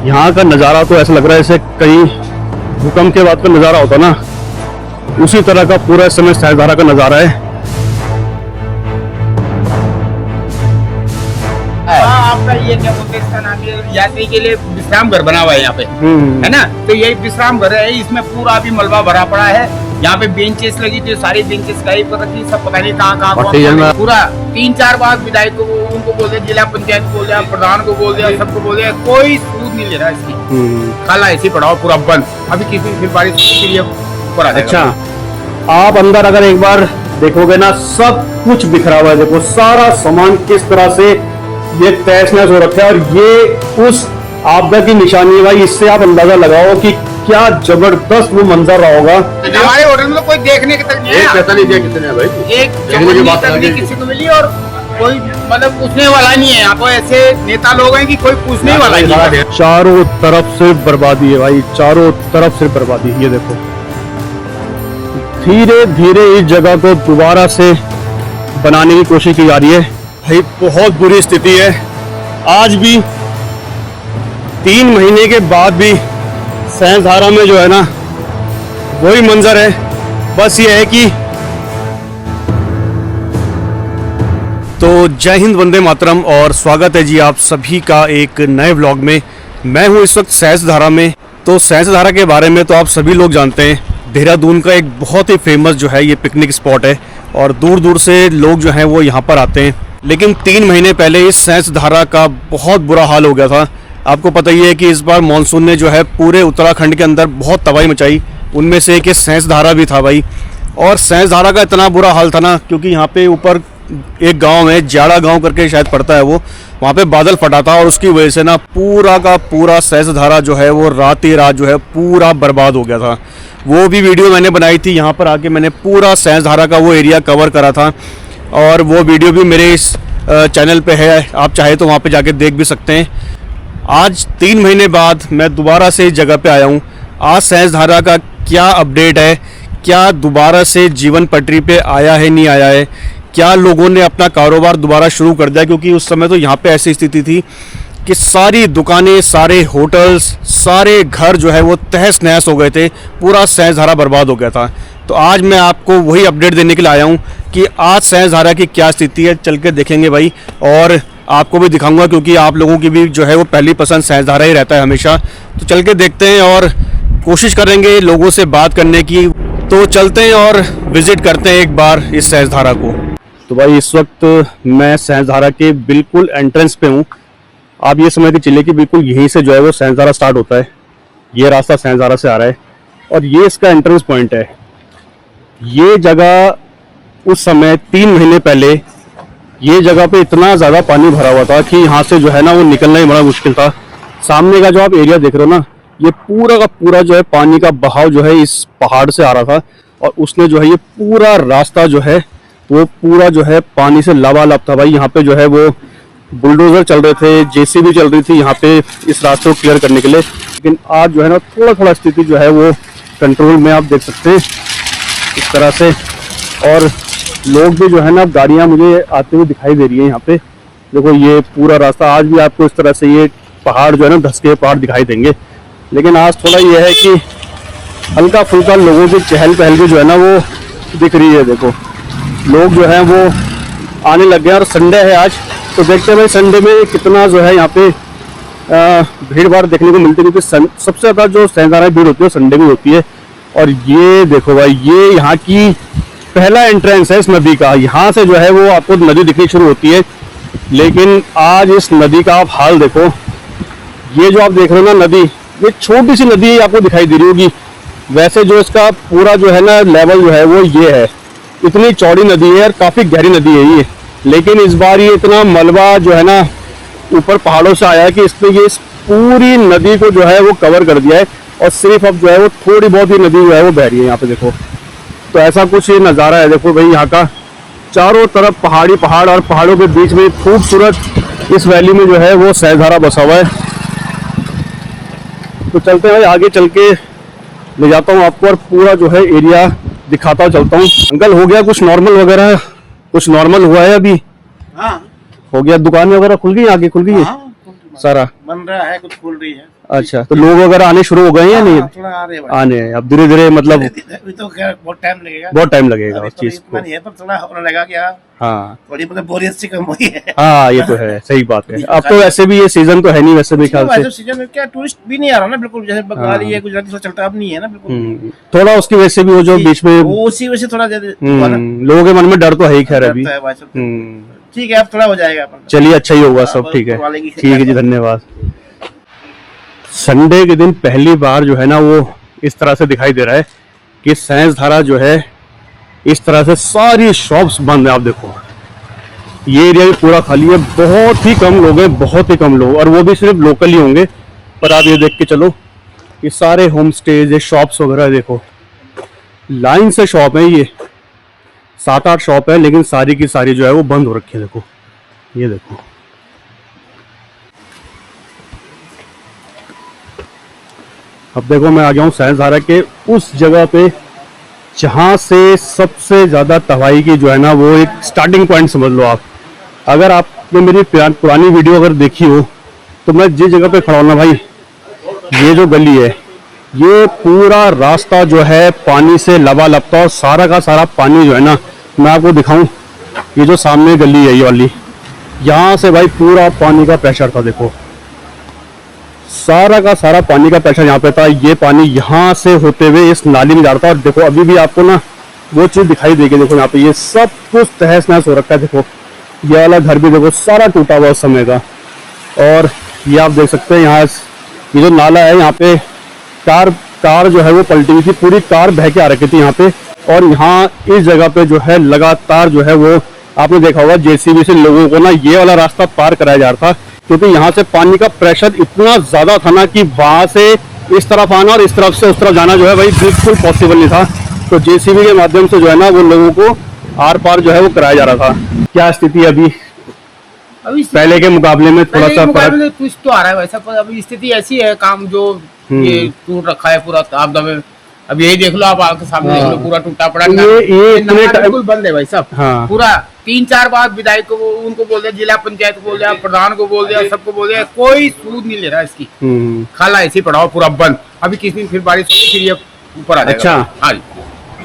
यहाँ का नज़ारा तो ऐसा लग रहा है जैसे कहीं भूकंप के बाद का नज़ारा होता ना, उसी तरह का पूरा इस समय सहजधारा का नज़ारा है। आपका ये क्या बोलते हैं, इसका नाम ये यात्री के लिए विश्राम घर बना हुआ है यहाँ पे, है ना। तो ये विश्राम घर है, इसमें पूरा अभी मलबा भरा पड़ा है। यहाँ पे बेंचेस लगी थी, सारी बेंचेस कहीं पर रखी, सब पता नहीं कहाँ पूरा 3-4 बार विधायक को उनको बोल दिया, जिला पंचायत को बोल दिया, प्रधान को बोल दिया, सबको बोल दिया, कोई सूद नहीं ले रहा इसकी। खाला ऐसी पड़ा पूरा बंद। अभी किसी दिन फिर बारिश के लिए ऊपर आ जाएगा। अच्छा, आप अंदर अगर एक बार देखोगे ना, सब कुछ बिखरा हुआ है। देखो सारा सामान किस तरह से ये तहस नहस हो रखा है, और ये उस आपदा की निशानी है भाई। इससे आप अंदाजा लगाओ कि क्या जबरदस्त वो मंजर रहा होगा। हमारे होटल में तो कोई देखने के तक नहीं है, पता नहीं कितने हैं भाई, एक तक नहीं किसी को मिली, और कोई मतलब पूछने वाला नहीं है। यहाँ पर ऐसे नेता लोग हैं कि कोई पूछने वाला नहीं है। चारों तरफ से बर्बादी है भाई, चारों तरफ से बर्बादी। ये देखो धीरे धीरे इस जगह को दोबारा से बनाने की कोशिश की जा रही है भाई। बहुत बुरी स्थिति है। आज भी 3 महीने के बाद भी सहजधारा में जो है ना, वही मंजर है। बस ये है कि तो जय हिंद, वंदे मातरम, और स्वागत है जी आप सभी का एक नए व्लॉग में। मैं हूँ इस वक्त सहजधारा में। तो सहजधारा के बारे में तो आप सभी लोग जानते हैं, देहरादून का एक बहुत ही फेमस जो है ये पिकनिक स्पॉट है, और दूर दूर से लोग जो हैं वो यहाँ पर आते हैं। लेकिन 3 महीने पहले इस सहजधारा का बहुत बुरा हाल हो गया था। आपको पता ही है कि इस बार मानसून ने जो है पूरे उत्तराखंड के अंदर बहुत तबाही मचाई। उनमें से एक सहजधारा भी था भाई। और सहजधारा का इतना बुरा हाल था ना, क्योंकि यहाँ पे ऊपर एक गांव है, जाड़ा गांव करके शायद पड़ता है वो, वहाँ पे बादल फटा था, और उसकी वजह से ना पूरा का पूरा सहजधारा जो है वो रात ही रात जो है पूरा बर्बाद हो गया था। वो भी वीडियो मैंने बनाई थी, यहाँ पर आके मैंने पूरा सहजधारा का वो एरिया कवर करा था, और वो वीडियो भी मेरे इस चैनल पे है, आप चाहे तो वहाँ पे जाके देख भी सकते हैं। आज 3 महीने बाद मैं दोबारा से इस जगह पे आया हूँ। आज सहजधारा का क्या अपडेट है, क्या दोबारा से जीवन पटरी पे आया है, नहीं आया है, क्या लोगों ने अपना कारोबार दोबारा शुरू कर दिया, क्योंकि उस समय तो यहाँ पे ऐसी स्थिति थी कि सारी दुकानें, सारे होटल्स, सारे घर जो है वो तहस नहस हो गए थे, पूरा सहजधारा बर्बाद हो गया था। तो आज मैं आपको वही अपडेट देने के लिए आया हूँ कि आज सहजधारा की क्या स्थिति है, चल के देखेंगे भाई, और आपको भी दिखाऊंगा, क्योंकि आप लोगों की भी जो है वो पहली पसंद सहजधारा ही रहता है हमेशा। तो चल के देखते हैं और कोशिश करेंगे लोगों से बात करने की। तो चलते हैं और विजिट करते हैं एक बार इस सहजधारा को। तो भाई इस वक्त मैं सहजधारा के बिल्कुल एंट्रेंस पे हूँ। आप ये समझ के चलिए कि बिल्कुल यहीं से जो है वो सहजधारा स्टार्ट होता है। ये रास्ता सहजधारा से आ रहा है, और ये इसका एंट्रेंस पॉइंट है। ये जगह उस समय 3 महीने पहले ये जगह पे इतना ज़्यादा पानी भरा हुआ था कि यहाँ से जो है ना वो निकलना ही बड़ा मुश्किल था। सामने का जो आप एरिया देख रहे हो ना, ये पूरा का पूरा जो है पानी का बहाव जो है इस पहाड़ से आ रहा था, और उसने जो है ये पूरा रास्ता जो है वो पूरा जो है पानी से लबालब था भाई। यहाँ पे जो है वो बुलडोजर चल रहे थे, जेसीबी चल रही थी यहाँ पे इस रास्ते को क्लियर करने के लिए। लेकिन आज जो है ना थोड़ा थोड़ा स्थिति जो है वो कंट्रोल में, आप देख सकते हैं इस तरह से। और लोग भी जो है ना, गाड़ियाँ मुझे आते हुए दिखाई दे रही है यहाँ पे। देखो ये पूरा रास्ता आज भी आपको इस तरह से ये पहाड़ जो है ना, धंसके पहाड़ दिखाई देंगे। लेकिन आज थोड़ा ये है कि हल्का फुल्का लोगों की चहल पहल भी जो है ना वो दिख रही है। देखो लोग जो है वो आने लग गए, और संडे है आज, तो देखते हैं भाई संडे में कितना जो है यहाँ पे भीड़ भाड़ देखने को मिलती है, क्योंकि सबसे ज़्यादा जो सहजधारा भीड़ होती है संडे में होती है। और ये देखो भाई, ये यहाँ की पहला एंट्रेंस है इस नदी का। यहाँ से जो है वो आपको नदी दिखनी शुरू होती है। लेकिन आज इस नदी का आप हाल देखो। ये जो आप देख रहे हो ना नदी, ये छोटी सी नदी आपको दिखाई दे रही होगी। वैसे जो इसका पूरा जो है ना लेवल जो है वो ये है, इतनी चौड़ी नदी है और काफ़ी गहरी नदी है ये। लेकिन इस बार ये इतना मलबा जो है ना ऊपर पहाड़ों से आया है कि इसने ये इस पूरी नदी को जो है वो कवर कर दिया है, और सिर्फ अब जो है वो थोड़ी बहुत ही नदी जो है वो बह रही है यहाँ पे। देखो तो ऐसा कुछ ये नज़ारा है। देखो भाई यहाँ का चारों तरफ पहाड़ी पहाड़, और पहाड़ों के बीच में खूबसूरत इस वैली में जो है वो सहजधारा बसा हुआ है। तो चलते हैं भाई आगे, चल के ले जाता हूँ आपको और पूरा जो है एरिया दिखाता चलता हूँ। अंकल हो गया कुछ नॉर्मल वगैरह, कुछ नॉर्मल हुआ है अभी? हाँ हो गया, दुकानें वगैरह खुल गई, आगे खुल गई है? सारा बन रहा है, कुछ खुल रही है। अच्छा, तो लोग वगैरह आने शुरू हो गए हैं या नहीं? थोड़ा आ रहे हैं भाई। आने हैं अब धीरे धीरे, मतलब अभी तो खैर बहुत टाइम लगेगा। बहुत टाइम लगेगा अभी उस तो चीज इतना को। नहीं है, पर थोड़ा होने लगा कि हाँ थोड़ी मतलब बोरियत सी कम हुई है। हाँ, ये तो है, सही बात है। अब तो वैसे भी ये सीजन तो है नहीं वैसे भी ख्याल से। सीजन में क्या टूरिस्ट भी नहीं आ रहा ना, बिल्कुल जैसे बंगाली है, गुजराती सब चलता अब नहीं है ना बिल्कुल। थोड़ा उसकी वजह से भी वो जो बीच में वो उसी वजह से थोड़ा ज्यादा हुआ ना। लोगों के मन में डर तो है ही खैर अभी। रहता है भाई सब। ठीक है, अब थोड़ा हो जाएगा अपन। चलिए, अच्छा ही होगा सब। हाँ, ठीक है, करवा लेंगे। ठीक है जी, धन्यवाद। संडे के दिन पहली बार जो है ना वो इस तरह से दिखाई दे रहा है कि साइंस धारा जो है इस तरह से सारी शॉप्स बंद है। आप देखो, ये एरिया भी पूरा खाली है, बहुत ही कम लोग हैं, बहुत ही कम लोग, और वो भी सिर्फ लोकल ही होंगे। पर आप ये देख के चलो, ये सारे होम स्टेज, ये शॉप्स वगैरह देखो, लाइन से शॉप है, ये 7-8 शॉप है, लेकिन सारी की सारी जो है वो बंद हो रखी है। देखो, ये देखो, अब देखो मैं आ गया हूँ साइंस धारा के उस जगह पे जहाँ से सबसे ज़्यादा तबाही की जो है ना वो एक स्टार्टिंग पॉइंट समझ लो आप। अगर आपने मेरी पुरानी वीडियो अगर देखी हो तो मैं जिस जगह पे खड़ा हूँ ना भाई, ये जो गली है, ये पूरा रास्ता जो है पानी से लबालब था, और सारा का सारा पानी जो है ना, मैं आपको दिखाऊं, ये जो सामने गली है ये वाली, यहाँ से भाई पूरा पानी का प्रेशर था। देखो, सारा का सारा पानी का प्रेशर यहाँ पे था। ये पानी यहाँ से होते हुए इस नाली में जा रहा था, और देखो अभी भी आपको ना वो चीज़ दिखाई देगी। देखो यहाँ पे ये सब कुछ तहस नहस हो रखा है। देखो ये वाला घर भी देखो सारा टूटा हुआ उस समय का, और ये आप देख सकते हैं यहाँ ये जो नाला है, यहाँ पे कार जो है वो पलटी हुई थी, पूरी कार बह के आ रखी थी यहाँ पे। और यहाँ इस जगह पे जो है लगातार जो है वो आपने देखा होगा जेसीबी से लोगों को ना ये वाला रास्ता पार कराया जा रहा था, क्योंकि यहाँ से पानी का प्रेशर इतना ज्यादा था ना कि वहां से इस तरफ आना और इस तरफ से उस तरफ जाना जो है भाई बिल्कुल पॉसिबल नहीं था। तो जेसीबी के माध्यम से जो है ना वो लोगों को आर पार जो है वो कराया जा रहा था। क्या स्थिति अभी पहले के मुकाबले में थोड़ा सा कुछ तो आ रहा है वैसा, पर अभी स्थिति ऐसी है, काम जो ये टूट रखा है पूरा आपदा में। अब यही देख लो, आप आपके सामने देख लो, पूरा टूटा पड़ा है। ये बिल्कुल बंद है भाई साहब। हाँ। पूरा 3-4 बार विधायक को उनको बोल दिया, जिला पंचायत को बोल दिया, प्रधान को बोल दिया, सबको बोल दिया, कोई सूद नहीं ले रहा इसकी। खाला ऐसे ही पड़ा हुआ पूरा बंद। अभी किस दिन फिर बारिश होगी, फिर ये ऊपर आ जाएगा। अच्छा, हाँ जी।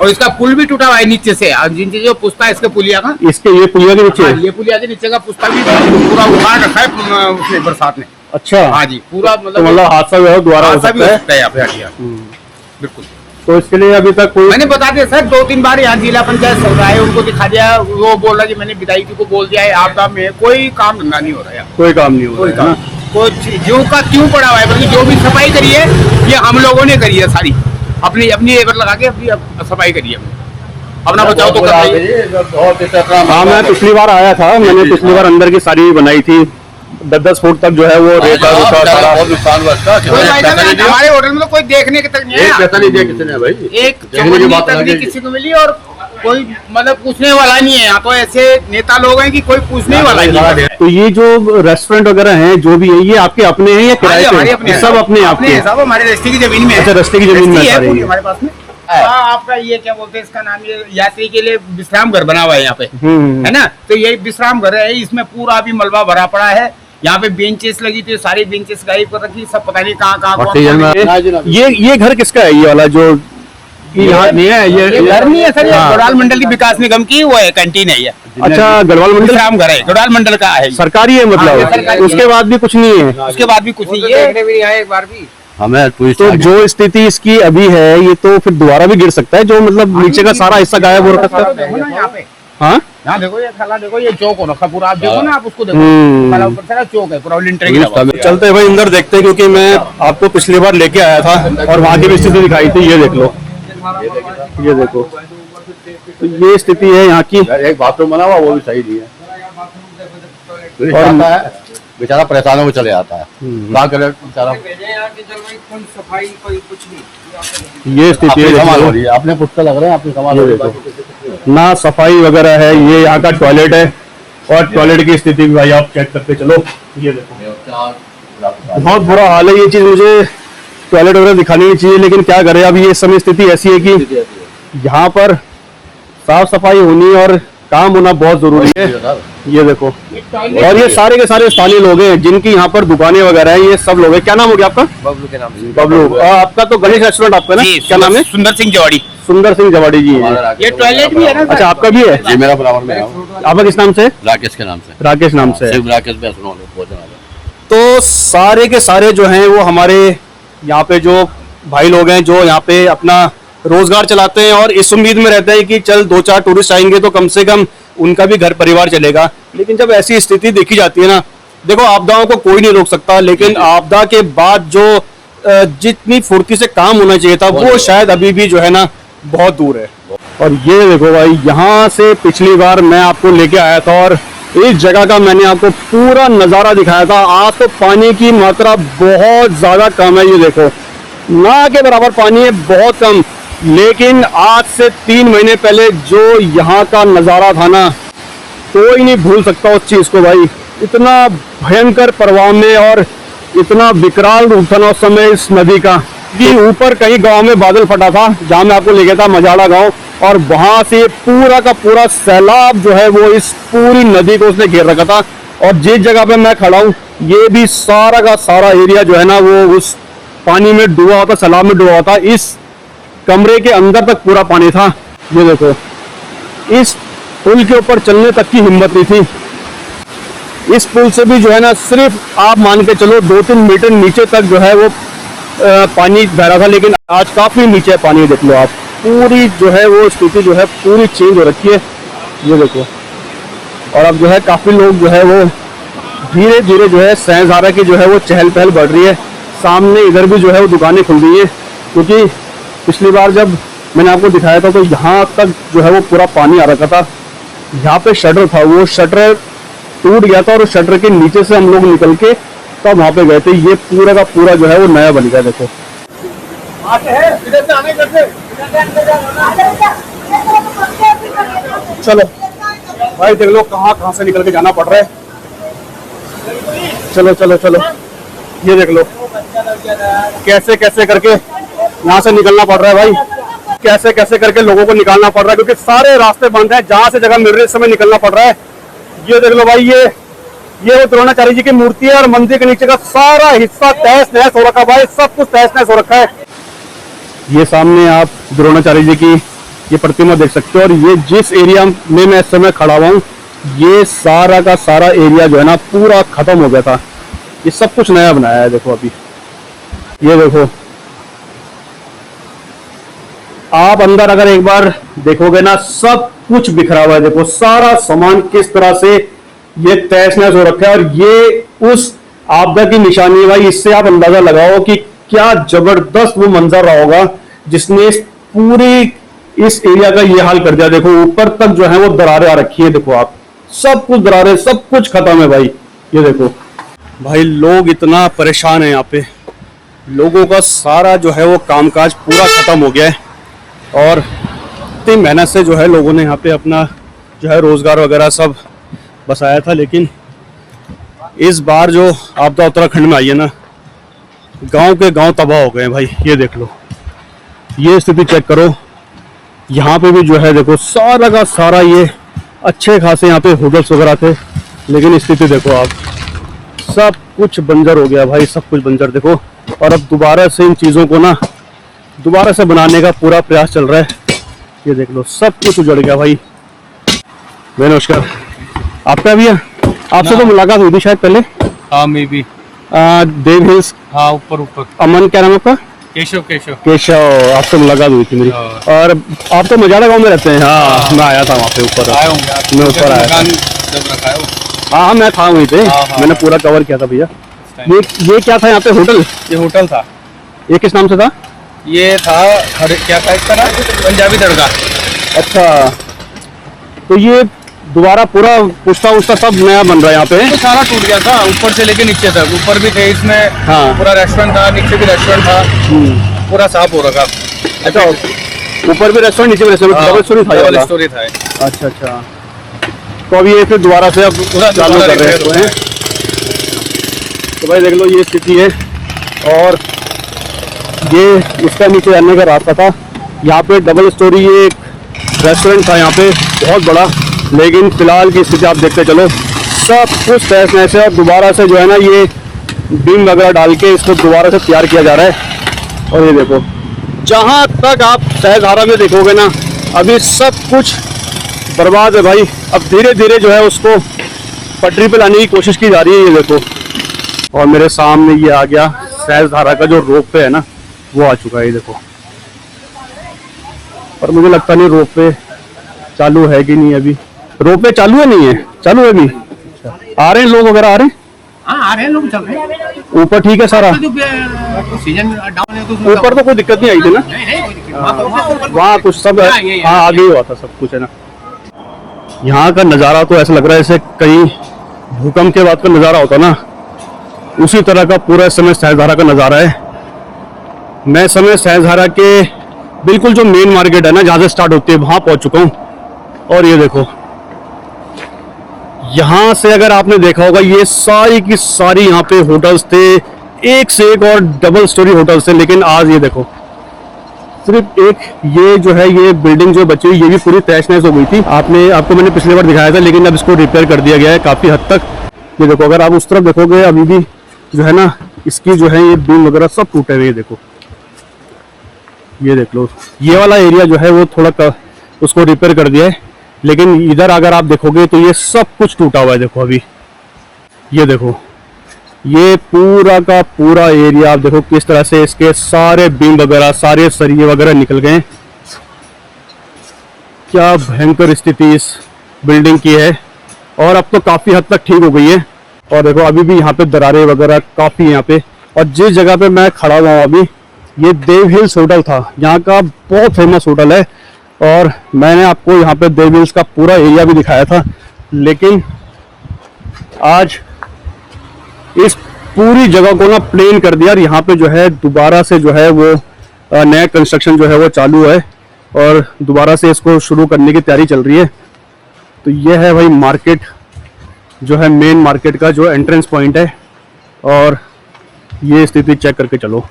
और इसका पुल भी टूटा हुआ है नीचे से, जिनसे जो पुस्ता है इसके पुलिया का, इसके ये पुलिया के नीचे, ये पुलिया के नीचे का पुस्ता भी पूरा उखाड़ रखा है उसने बरसात में। अच्छा, हाँ जी, पूरा मतलब हादसा जो है दोबारा हो सकता है यहाँ पे। बिल्कुल। तो इसके लिए अभी तक कोई, मैंने बता दिया सर, 2-3 बार यहाँ जिला पंचायत चल रहा है, उनको दिखा दिया, वो बोल रहा कि मैंने विधायक जी को बोल दिया है, आपदा में कोई काम धंधा नहीं हो रहा है, कोई काम नहीं हो रहा है, कोई जो का क्यों पड़ा हुआ है, बल्कि जो भी सफाई करी है ये हम लोगों ने करी है सारी, अपनी लेबर लगा के अपनी सफाई करी है, अपना बचाव तो कर रही है। हाँ, मैं पिछली बार आया था, मैंने पिछली बार अंदर की सारी बनाई थी, 10-10 फुट तक जो है वो रेता बहुत नुकसान हुआ इसका। हमारे होटल में तो कोई देखने के तक नहीं है, पैसा नहीं दिया किसी ने भाई, एक तक किसी को मिली, और कोई मतलब पूछने वाला नहीं है। यहाँ तो ऐसे नेता लोग हैं कि कोई पूछने वाला नहीं है। तो ये जो रेस्टोरेंट वगैरह हैं जो भी है, ये आपके अपने हैं या किराए पे? सब अपने आपके, सब हमारे रस्ते की जमीन में। अच्छा, रस्ते की जमीन में हमारे पास में। आपका ये क्या बोलते हैं इसका नाम, ये यात्री के लिए विश्राम घर बना हुआ है यहाँ पे, है ना। तो ये विश्राम घर है, इसमें पूरा अभी मलबा भरा पड़ा है। यहाँ पे बेंचेस लगी थी, सारी बेंचेस गायब कर रखी, सब पता नहीं कहाँ। ये घर किसका है? ये वाला जो यहाँ नहीं है, ये घर नहीं है सर, ये गढ़वाल मंडल की विकास निगम की वो है, कैंटीन है ये। अच्छा, गढ़वाल मंडल विश्राम घर है, गढ़वाल मंडल का है, सरकारी है मतलब। उसके बाद भी कुछ नहीं है? उसके बाद भी कुछ नहीं है, देखने भी नहीं आए एक बार भी हमें। तो जो स्थिति इसकी अभी है, ये तो फिर दोबारा भी गिर सकता है, जो मतलब नीचे का सारा हिस्सा गायब हो रखा है यहाँ पे। हाँ, यहाँ देखो, ये खाला देखो, ये चौक हो रखा पूरा, आप देखो ना, आप उसको देखो, खाला ऊपर से चौक है पूरा, लिंटर की लगा। चलते भाई अंदर देखते हैं, क्योंकि मैं आपको पिछली बार लेके आया था और वहाँ की भी स्थिति दिखाई थी। ये देख लो, ये देखो, तो ये स्थिति है यहाँ की। एक बाथरूम बना हुआ वो भी सही नहीं है, और बेचारा परेशान हो चले आता है, क्या करे बेचारा। ये स्थिति है, अपने पुस्तक लग रहे हैं, अपने समाज ना सफाई वगैरह है। ये यहाँ का टॉयलेट है, और टॉयलेट की स्थिति भी भाई आप चेक करते चलो। ये देखो, बहुत बुरा हाल है। ये चीज मुझे टॉयलेट वगैरह दिखानी नहीं चाहिए, लेकिन क्या करें, अब ये समय स्थिति ऐसी है कि यहाँ पर साफ सफाई होनी और काम होना बहुत जरूरी है। ये देखो, और ये सारे के सारे स्थानीय लोग हैं जिनकी यहाँ पर दुकानें वगैरह हैं, ये सब लोग हैं। क्या नाम हो गया आपका? बबलू के नाम से। बबलू। आपका तो गणेश रेस्टोरेंट आपका ना, जी, क्या नाम है? सुंदर सिंह जवाड़ी। सुंदर सिंह जवाड़ी जी है। ये टॉयलेट भी है ना सर? अच्छा, आपका भी है? ये मेरा बराबर में है, आपका किस नाम से? राकेश के नाम से। राकेश नाम से है। शिव राकेश भोजन वाले। तो सारे के सारे जो हैं वो हमारे यहाँ पे जो भाई लोग हैं जो यहाँ पे अपना रोजगार चलाते हैं और इस उम्मीद में रहते हैं कि चल 2-4 टूरिस्ट आएंगे तो कम से कम उनका भी घर परिवार चलेगा। लेकिन जब ऐसी स्थिति देखी जाती है ना, देखो आपदाओं को कोई नहीं रोक सकता, लेकिन आपदा के बाद जो जितनी फुर्ती से काम होना चाहिए था वो शायद अभी भी जो है ना बहुत दूर है। और ये देखो भाई, यहाँ से पिछली बार मैं आपको लेके आया था और इस जगह का मैंने आपको पूरा नज़ारा दिखाया था। आज तो पानी की मात्रा बहुत ज़्यादा कम है, ये देखो ना के बराबर पानी है, बहुत कम। लेकिन आज से 3 महीने पहले जो यहाँ का नज़ारा था ना, कोई नहीं भूल सकता उस चीज़ को भाई। इतना भयंकर प्रवाह में और इतना विकराल रूप था ना उस समय इस नदी का कि ऊपर कहीं गांव में बादल फटा था, जहाँ मैं आपको ले गया था मजाड़ा गांव, और वहां से पूरा का पूरा सैलाब जो है वो इस पूरी नदी को उसने घेर रखा था। और जिस जगह पे मैं खड़ा हूँ ये भी सारा का सारा एरिया जो है ना वो उस पानी में डूबा हुआ था, सैलाब में डूबा हुआ था। इस कमरे के अंदर तक पूरा पानी था। ये देखो, इस पुल के ऊपर चलने तक की हिम्मत नहीं थी। इस पुल से भी जो है ना सिर्फ आप मान के चलो 2-3 मीटर नीचे तक जो है वो पानी बह रहा था, लेकिन आज काफी नीचे है पानी। देख लो आप, पूरी जो है वो स्थिति जो है पूरी चेंज हो रखी है। ये देखो, और अब जो है काफी लोग जो है वो धीरे धीरे जो है सहजधारा की जो है वो चहल पहल बढ़ रही है। सामने इधर भी जो है वो दुकानें खुल रही है, क्योंकि पिछली बार जब मैंने आपको दिखाया था तो यहाँ तक जो है वो पूरा पानी आ रखा था। यहाँ पे शटर था, वो शटर टूट गया था और उस शटर के नीचे से हम लोग निकल के तब वहाँ पे गए थे। ये पूरा का पूरा जो है वो नया बन गया। देखो चलो भाई, देख लो कहाँ से निकल के जाना पड़ रहा है। चलो चलो चलो, ये देख लो कैसे कैसे करके यहाँ से निकलना पड़ रहा है भाई, कैसे कैसे करके लोगों को निकालना पड़ रहा है, क्योंकि सारे रास्ते बंद हैं। जहाँ से जगह मिल रही है इस समय निकलना पड़ रहा है। ये देख लो भाई, ये वो द्रोणाचार्य जी की मूर्ति है और मंदिर के नीचे का सारा हिस्सा तहस नहस हो रखा है भाई, सब कुछ तहस नहस हो रखा है। ये सामने आप द्रोणाचार्य जी की ये प्रतिमा देख सकते हो, और ये जिस एरिया में मैं इस समय खड़ा हुआ हूँ ये सारा का सारा एरिया जो है ना पूरा खत्म हो गया था। ये सब कुछ नया बनाया है। देखो अभी ये देखो, आप अंदर अगर एक बार देखोगे ना सब कुछ बिखरा हुआ है। देखो सारा सामान किस तरह से ये तहस नहस हो रखा है, और ये उस आपदा की निशानी है भाई। इससे आप अंदाजा लगाओ कि क्या जबरदस्त वो मंजर रहा होगा जिसने पूरी इस एरिया का ये हाल कर दिया। देखो ऊपर तक जो है वो दरारें आ रखी है। देखो आप, सब कुछ दरारें, सब कुछ खत्म है भाई। ये देखो भाई, लोग इतना परेशान है यहाँ पे, लोगों का सारा जो है वो कामकाज पूरा खत्म हो गया है। और इतनी मेहनत से जो है लोगों ने यहाँ पे अपना जो है रोजगार वगैरह सब बसाया था, लेकिन इस बार जो आपदा उत्तराखंड में आई है ना, गांव के गांव तबाह हो गए हैं भाई। ये देख लो, ये स्थिति चेक करो। यहाँ पे भी जो है देखो सारा का सारा ये अच्छे खासे यहाँ पे होटल्स वगैरह थे, लेकिन स्थिति देखो आप, सब कुछ बंजर हो गया भाई, सब कुछ बंजर। देखो, और अब दोबारा से इन चीज़ों को ना दोबारा से बनाने का पूरा प्रयास चल रहा है। ये देख लो, सब कुछ उजड़ गया भाई। मैं नमस्कार, आपका भी है? आपसे तो मुलाकात हुई थी शायद पहले। हाँ मे बी, देव हिल्स। हाँ ऊपर। अमन, क्या नाम है आपका? केशव। केशव, आपसे मुलाकात हुई थी मेरी। और आप तो मजाड़ा गांव में रहते हैं? हाँ, मैं आया था वहाँ पे ऊपर। आए होंगे आप? मैं ऊपर आया था जब रखा है वो। हाँ, मैं था वहीं पे। मैंने पूरा कवर किया था भैया। ये क्या था यहाँ पे? होटल? ये होटल था। ये किस नाम से था? ये था क्या था इसका नाम? पंजाबी दरगाह। अच्छा, तो ये दोबारा पूरा पुश्ता उश्ता सब नया बन रहा है यहाँ पे? तो सारा टूट गया था ऊपर से लेके नीचे तक। ऊपर भी थे इसमें, हाँ। पूरा रेस्टोरेंट था, नीचे भी रेस्टोरेंट था, पूरा साफ हो रखा। अच्छा, ऊपर भी रेस्टोरेंट, नीचे भी रेस्टोरेंट, डबल स्टोरी था? डबल स्टोरी था। अच्छा अच्छा, तो अभी ये फिर दोबारा से अब चालू कर रहे हैं। तो भाई देख लो, ये स्थिति है। और ये उसका नीचे जाने का रास्ता था। यहाँ पे डबल स्टोरी ये एक रेस्टोरेंट था यहाँ पे बहुत बड़ा, लेकिन फिलहाल की स्थिति आप देखते चलो, सब कुछ तहस नहस है और दोबारा से जो है ना ये बीम वगैरह डाल के इसको दोबारा से तैयार किया जा रहा है। और ये देखो, जहाँ तक आप सहजधारा में देखोगे ना, अभी सब कुछ बर्बाद है भाई। अब धीरे धीरे जो है उसको पटरी पे लाने की कोशिश की जा रही है। ये देखो, और मेरे सामने ये आ गया सहजधारा का जो रोप वे है ना, वो आ चुका है। ये देखो, और मुझे लगता नहीं रोप वे चालू है कि नहीं। अभी रोप वे चालू है, नहीं है चालू है अभी। आ रहे हैं लोग वगैरह, आ रहे हैं? हाँ, आ रहे हैं लोग, चल रहे हैं। ऊपर ठीक है सारा? सीजन डाउन है तो ऊपर तो कोई दिक्कत नहीं आई थी ना? नहीं, कोई दिक्कत नहीं। वहाँ कुछ सब हाँ आगे ही हुआ था सब कुछ, है ना। यहाँ का नज़ारा तो ऐसा लग रहा है जैसे कहीं भूकंप के बाद का नज़ारा होता ना, उसी तरह का पूरा इस समय सहजधारा का नज़ारा है। मैं इस समय सहजधारा के बिल्कुल जो मेन मार्केट है ना, जहाँ से स्टार्ट होती है, वहाँ पहुँच चुका हूँ। और ये देखो, यहाँ से अगर आपने देखा होगा, ये सारी की सारी यहाँ पे होटल्स थे, एक से एक, और डबल स्टोरी होटल्स थे। लेकिन आज ये देखो, सिर्फ एक ये जो है ये बिल्डिंग जो बची हुई, ये भी पूरी तहस नहस हो गई थी। आपको मैंने पिछली बार दिखाया था, लेकिन अब इसको रिपेयर कर दिया गया है काफ़ी हद तक। ये देखो, अगर आप उस तरफ देखोगे, अभी भी जो है ना इसकी जो है ये बीम वगैरह सब टूटे हुए। ये देखो, ये देख लो, ये वाला एरिया जो है वो थोड़ा उसको रिपेयर कर दिया है, लेकिन इधर अगर आप देखोगे तो ये सब कुछ टूटा हुआ है। देखो, अभी ये देखो, ये पूरा का पूरा एरिया आप देखो किस तरह से इसके सारे बीम वगैरह, सारे सरिये वगैरह निकल गए। क्या भयंकर स्थिति इस बिल्डिंग की है। और अब तो काफ़ी हद तक ठीक हो गई है। और देखो, अभी भी यहाँ पे दरारें वगैरह काफ़ी यहाँ पे। और जिस जगह पे मैं खड़ा हुआ हूँ अभी, ये देव हिल्स होटल था, यहाँ का बहुत फेमस होटल है। और मैंने आपको यहाँ पे देव हिल्स का पूरा एरिया भी दिखाया था, लेकिन आज इस पूरी जगह को ना प्लेन कर दिया। और यहाँ पे जो है दोबारा से जो है वो नया कंस्ट्रक्शन जो है वो चालू है, और दोबारा से इसको शुरू करने की तैयारी चल रही है। तो ये है भाई मार्केट, जो है मेन मार्केट का जो एंट्रेंस पॉइंट है। और ये स्थिति चेक करके चलो,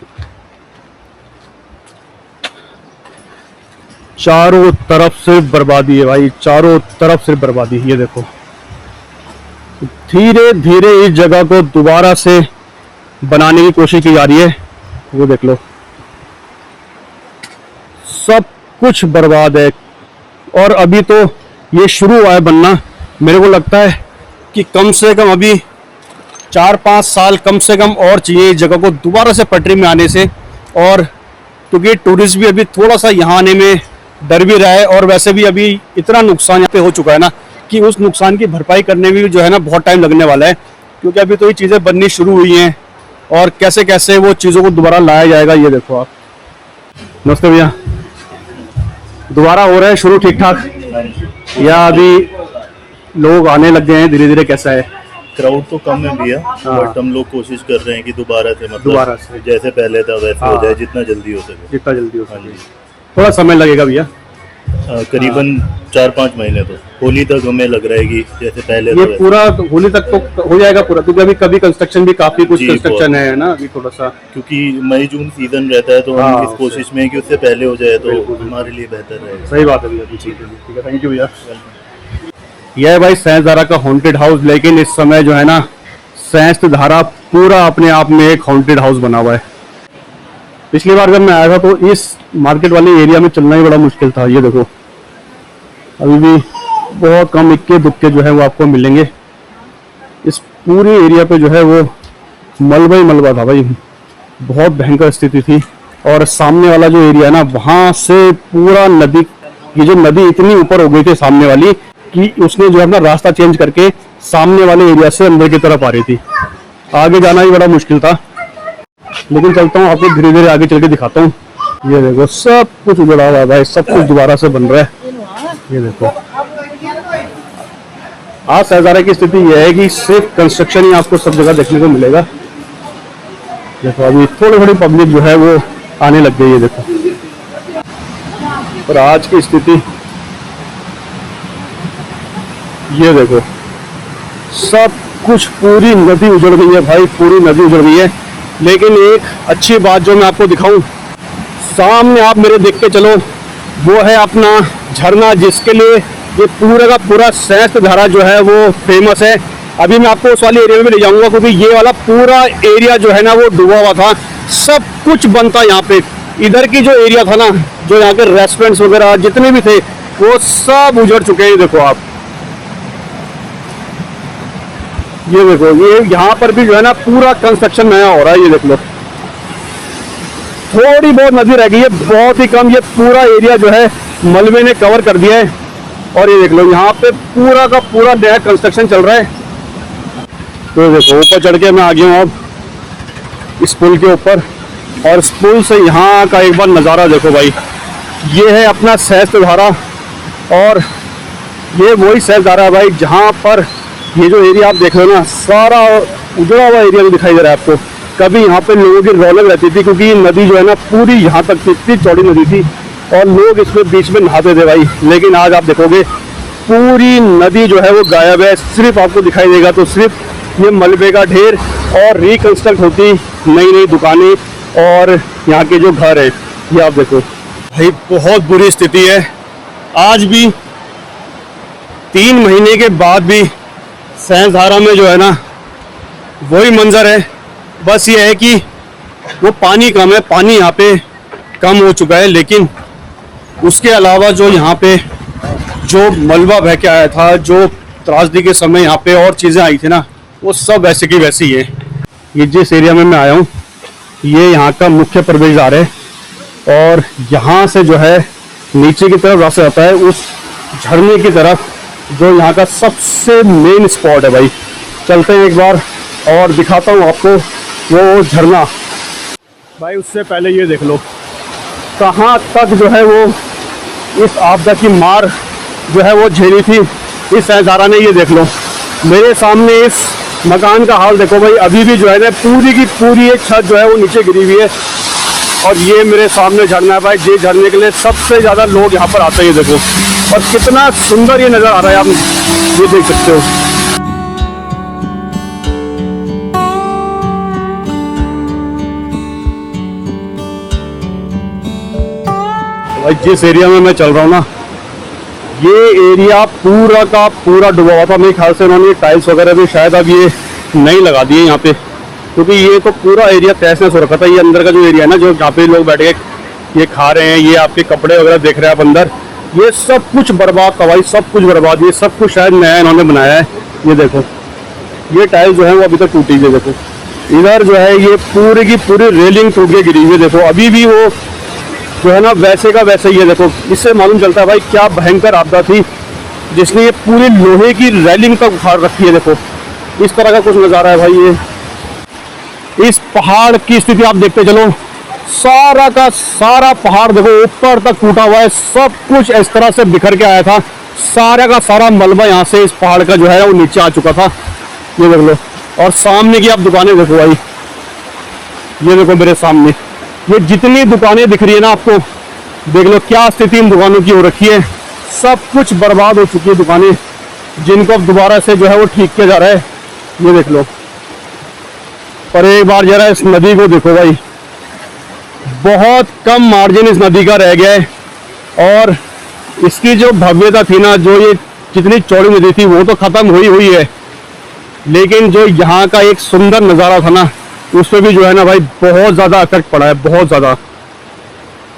चारों तरफ से बर्बादी है भाई, चारों तरफ से बर्बादी। ये देखो, धीरे धीरे इस जगह को दोबारा से बनाने की कोशिश की जा रही है। वो देख लो, सब कुछ बर्बाद है। और अभी तो ये शुरू हुआ है बनना। मेरे को लगता है कि कम से कम अभी 4-5 साल कम से कम और चाहिए इस जगह को दोबारा से पटरी में आने से। और क्योंकि टूरिस्ट भी अभी थोड़ा सा यहाँ आने में डर भी रहा है, और वैसे भी अभी इतना नुकसान यहाँ पे हो चुका है ना कि उस नुकसान की भरपाई करने में भी जो है ना बहुत टाइम लगने वाला है। क्योंकि अभी तो ये चीज़ें बननी शुरू हुई हैं, और कैसे कैसे वो चीज़ों को दोबारा लाया जाएगा। ये देखो आप। नमस्ते भैया, दोबारा हो रहा है शुरू ठीक ठाक, या अभी लोग आने लग गए हैं धीरे धीरे, कैसा है? क्राउड तो कम है भैया, बट हम लोग कोशिश कर रहे हैं कि दोबारा से मतलब दोबारा से जैसे पहले था वैसे हो जाए, जितना जल्दी हो सके। जितना जल्दी हो सके। थोड़ा समय लगेगा भैया, करीबन 4-5 महीने तो होली तक हमें लग रहा है कि जैसे पहले ये था पूरा होली तक तो हो जाएगा पूरा। क्योंकि अभी कभी कंस्ट्रक्शन भी काफी कुछ जी, कंस्ट्रक्शन है ना अभी थोड़ा सा, क्योंकि मई जून सीजन रहता है, तो हम इस कोशिश में है कि उससे पहले हो जाए तो हमारे लिए बेहतर रहेगा। सही बात है भैया। ठीक है, थैंक यू भैया। यह है भाई सहजधारा का हॉन्टेड हाउस। लेकिन इस समय जो है ना सहजधारा पूरा अपने आप में एक हॉन्टेड हाउस बना हुआ है। पिछली बार जब मैं आया था तो इस मार्केट वाले एरिया में चलना ही बड़ा मुश्किल था। ये देखो, अभी भी बहुत कम इक्के दुक्के जो है वो आपको मिलेंगे। इस पूरे एरिया पे जो है वो मलबा ही मलबा था भाई, बहुत भयंकर स्थिति थी। और सामने वाला जो एरिया है ना, वहाँ से पूरा नदी, ये जो नदी इतनी ऊपर हो गई थी सामने वाली, कि उसने जो है अपना रास्ता चेंज करके सामने वाले एरिया से अंदर की तरफ आ रही थी। आगे जाना ही बड़ा मुश्किल था। लेकिन चलता हूँ, आपको धीरे धीरे आगे चल के दिखाता हूँ। ये देखो, सब कुछ उजड़ा हुआ है भाई, सब कुछ दोबारा से बन रहा है। ये देखो, आज सहजधारा की स्थिति यह है कि सिर्फ कंस्ट्रक्शन ही आपको सब जगह देखने को मिलेगा। देखो, अभी थोड़ी थोड़ी पब्लिक जो है वो आने लग गई है। देखो, और आज की स्थिति ये देखो, सब कुछ पूरी नदी उजड़ गई है भाई, पूरी नदी उजड़ गई है। लेकिन एक अच्छी बात जो मैं आपको दिखाऊं, सामने आप मेरे देख के चलो, वो है अपना झरना, जिसके लिए ये पूरा का पूरा सहस्त्रधारा जो है वो फेमस है। अभी मैं आपको उस वाले एरिया में ले जाऊंगा क्योंकि ये वाला पूरा एरिया जो है ना वो डूबा हुआ था, सब कुछ बनता यहाँ पे। इधर की जो एरिया था ना, जो यहाँ के रेस्टोरेंट्स वगैरह जितने भी थे वो सब उजड़ चुके हैं। देखो आप, ये देखो, ये यहाँ पर भी जो है ना पूरा कंस्ट्रक्शन नया हो रहा है। ये देख लो, थोड़ी बहुत नदी रह गई है, बहुत ही कम। ये पूरा एरिया जो है मलबे ने कवर कर दिया है। और ये देख लो, यहाँ पे पूरा का पूरा नया कंस्ट्रक्शन चल रहा है। तो देखो ऊपर चढ़ के मैं आ गया हूँ अब इस पुल के ऊपर, और इस पुल से यहाँ का एक बार नज़ारा देखो भाई। ये है अपना सहस्त्रधारा, और ये वही सहस्त्रधारा है भाई जहाँ पर ये जो एरिया आप देख रहे हो ना, सारा उजड़ा हुआ एरिया भी दिखाई दे रहा है आपको। कभी यहाँ पे लोगों की रौनक रहती थी क्योंकि ये नदी जो है ना पूरी यहाँ तक थी, इतनी चौड़ी नदी थी और लोग इसमें बीच में नहाते थे भाई। लेकिन आज आप देखोगे पूरी नदी जो है वो गायब है, सिर्फ आपको दिखाई देगा तो सिर्फ ये मलबे का ढेर और रिकंस्ट्रक्ट होती नई नई दुकानें और यहाँ के जो घर है। ये आप देखो भाई, बहुत बुरी स्थिति है। आज भी 3 महीने के बाद भी सहस्त्रधारा में जो है ना वही मंजर है। बस ये है कि वो पानी कम है, पानी यहाँ पे कम हो चुका है, लेकिन उसके अलावा जो यहाँ पे जो मलबा बह के आया था, जो त्रासदी के समय यहाँ पे और चीज़ें आई थी ना, वो सब वैसे की वैसी है। ये जिस एरिया में मैं आया हूँ ये यहाँ का मुख्य प्रवेश द्वार है, और यहाँ से जो है नीचे की तरफ रास्ता जाता है उस झरने की तरफ, जो यहाँ का सबसे मेन स्पॉट है भाई। चलते हैं एक बार और दिखाता हूँ आपको वो झरना। भाई उससे पहले ये देख लो कहाँ तक जो है वो इस आपदा की मार जो है वो झेली थी इस सहस्त्रधारा ने। ये देख लो मेरे सामने इस मकान का हाल देखो भाई, अभी भी जो है ना पूरी की पूरी एक छत जो है वो नीचे गिरी हुई है। और ये मेरे सामने झरना है भाई, ये झरने के लिए सबसे ज़्यादा लोग यहाँ पर आते हैं। ये देखो, और कितना सुंदर ये नज़र आ रहा है, आप ये देख सकते हो। भाई जिस एरिया में मैं चल रहा हूँ ना, ये एरिया पूरा का पूरा डूबा हुआ था। मेरे ख्याल से उन्होंने टाइल्स वगैरह भी शायद अब ये नहीं लगा दिए यहाँ पे, क्योंकि ये तो पूरा एरिया तहस नहस हो रखा था। ये अंदर का जो एरिया है ना, जो जहाँ पे लोग बैठ के ये खा रहे हैं, ये आपके कपड़े वगैरह देख रहे हैं आप अंदर, ये सब कुछ बर्बाद था भाई, सब कुछ बर्बाद। ये सब कुछ शायद नया इन्होंने बनाया है। ये देखो, ये टाइल्स जो है वो अभी तक टूटी है। देखो इधर जो है ये पूरी की पूरी रेलिंग टूट के गिरी हुई है। देखो अभी भी वो जो है ना वैसे का वैसे ही है। देखो इससे मालूम चलता है भाई क्या भयंकर आपदा थी जिसने ये पूरी लोहे की रेलिंग तक उखाड़ रखी है। देखो इस तरह का कुछ नज़ारा है भाई। ये इस पहाड़ की स्थिति आप देखते चलो, सारा का सारा पहाड़ देखो ऊपर तक टूटा हुआ है, सब कुछ इस तरह से बिखर के आया था। सारा का सारा मलबा यहाँ से इस पहाड़ का जो है वो नीचे आ चुका था। ये देख लो, और सामने की आप दुकानें देखो भाई, ये देखो मेरे सामने ये जितनी दुकानें दिख रही है ना आपको, देख लो क्या स्थिति इन दुकानों की हो रखी है। सब कुछ बर्बाद हो चुकी है दुकानें, जिनको अब दोबारा से जो है वो ठीक किया जा रहा है। ये देख लो, पर एक बार जरा इस नदी को देखो भाई, बहुत कम मार्जिन इस नदी का रह गया है। और इसकी जो भव्यता थी ना, जो ये जितनी चौड़ी नदी थी वो तो खत्म हुई है, लेकिन जो यहाँ का एक सुंदर नज़ारा था ना, उस पर भी जो है ना भाई बहुत ज़्यादा इफेक्ट पड़ा है, बहुत ज़्यादा।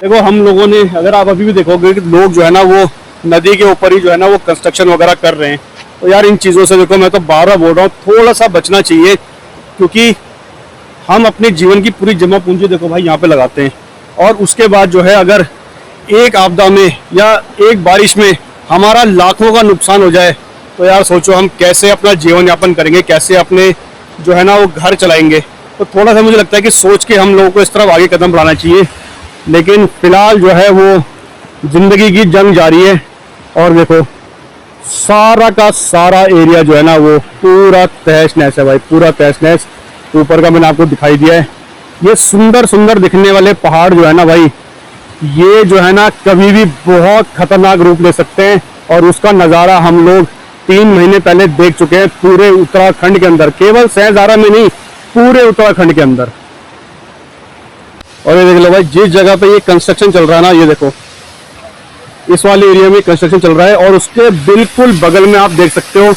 देखो हम लोगों ने, अगर आप अभी भी देखोगे कि लोग जो है ना वो नदी के ऊपर ही जो है ना वो कंस्ट्रक्शन वगैरह कर रहे हैं। तो यार इन चीज़ों से देखो, मैं तो बार बार बोल रहा हूँ थोड़ा सा बचना चाहिए, क्योंकि हम अपने जीवन की पूरी जमा पूंजी देखो भाई यहाँ पे लगाते हैं, और उसके बाद जो है अगर एक आपदा में या एक बारिश में हमारा लाखों का नुकसान हो जाए, तो यार सोचो हम कैसे अपना जीवन यापन करेंगे, कैसे अपने जो है ना वो घर चलाएंगे। तो थोड़ा सा मुझे लगता है कि सोच के हम लोगों को इस तरफ आगे कदम बढ़ाना चाहिए। लेकिन फिलहाल जो है वो ज़िंदगी की जंग जारी है। और देखो सारा का सारा एरिया जो है ना वो पूरा तहस नहस है भाई, पूरा तहस नहस। ऊपर का मैंने आपको दिखाई दिया है। ये सुंदर सुंदर दिखने वाले पहाड़ जो है ना भाई, ये जो है ना कभी भी बहुत खतरनाक रूप ले सकते हैं, और उसका नज़ारा हम लोग 3 महीने पहले देख चुके हैं पूरे उत्तराखंड के अंदर, केवल सहस्त्रधारा में नहीं, पूरे उत्तराखंड के अंदर। और ये देख लो भाई, जिस जगह पे ये कंस्ट्रक्शन चल रहा है ना, ये देखो इस वाले एरिया में कंस्ट्रक्शन चल रहा है और उसके बिल्कुल बगल में आप देख सकते हो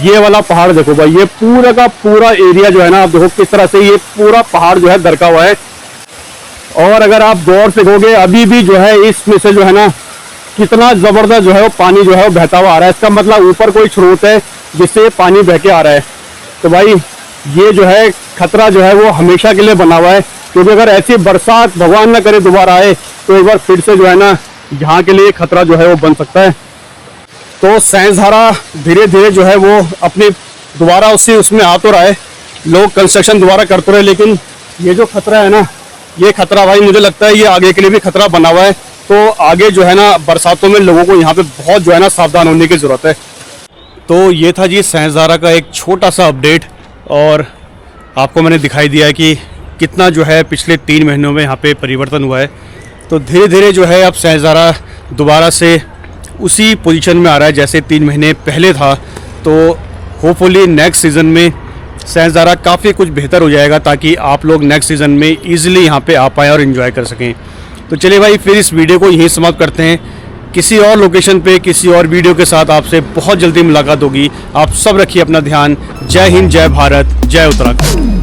ये वाला पहाड़ देखो भाई, ये पूरा का पूरा एरिया जो है ना, आप देखो किस तरह से ये पूरा पहाड़ जो है दरका हुआ है। और अगर आप गौर से देखोगे अभी भी जो है इसमें से जो है ना कितना जबरदस्त जो है वो पानी जो है वो बहता हुआ आ रहा है। इसका मतलब ऊपर कोई स्रोत है जिससे पानी बह के आ रहा है। तो भाई ये जो है खतरा जो है वो हमेशा के लिए बना हुआ है, क्योंकि अगर ऐसी बरसात भगवान ना करे दोबारा आए तो एक बार फिर से जो है ना यहाँ के लिए खतरा जो है वो बन सकता है। तो सैंसधारा धीरे धीरे जो है वो अपने दोबारा उसमें आ तो रहा है, लोग कंस्ट्रक्शन दोबारा कर तो रहे, लेकिन ये जो खतरा है ना, ये खतरा भाई मुझे लगता है ये आगे के लिए भी खतरा बना हुआ है। तो आगे जो है ना बरसातों में लोगों को यहाँ पे बहुत जो है ना सावधान होने की ज़रूरत है। तो ये था जी सैंसधारा का एक छोटा सा अपडेट, और आपको मैंने दिखाई दिया है कि कितना जो है पिछले 3 महीनों में यहाँ पे परिवर्तन हुआ है। तो धीरे धीरे जो है अब सैंसधारा दोबारा से उसी पोजीशन में आ रहा है जैसे 3 महीने पहले था। तो होपफुली नेक्स्ट सीज़न में सैंसधारा काफ़ी कुछ बेहतर हो जाएगा, ताकि आप लोग नेक्स्ट सीज़न में ईज़िली यहाँ पे आ पाएँ और इन्जॉय कर सकें। तो चलिए भाई फिर इस वीडियो को यहीं समाप्त करते हैं। किसी और लोकेशन पे किसी और वीडियो के साथ आपसे बहुत जल्दी मुलाकात होगी। आप सब रखिए अपना ध्यान। जय हिंद, जय भारत, जय उत्तराखंड।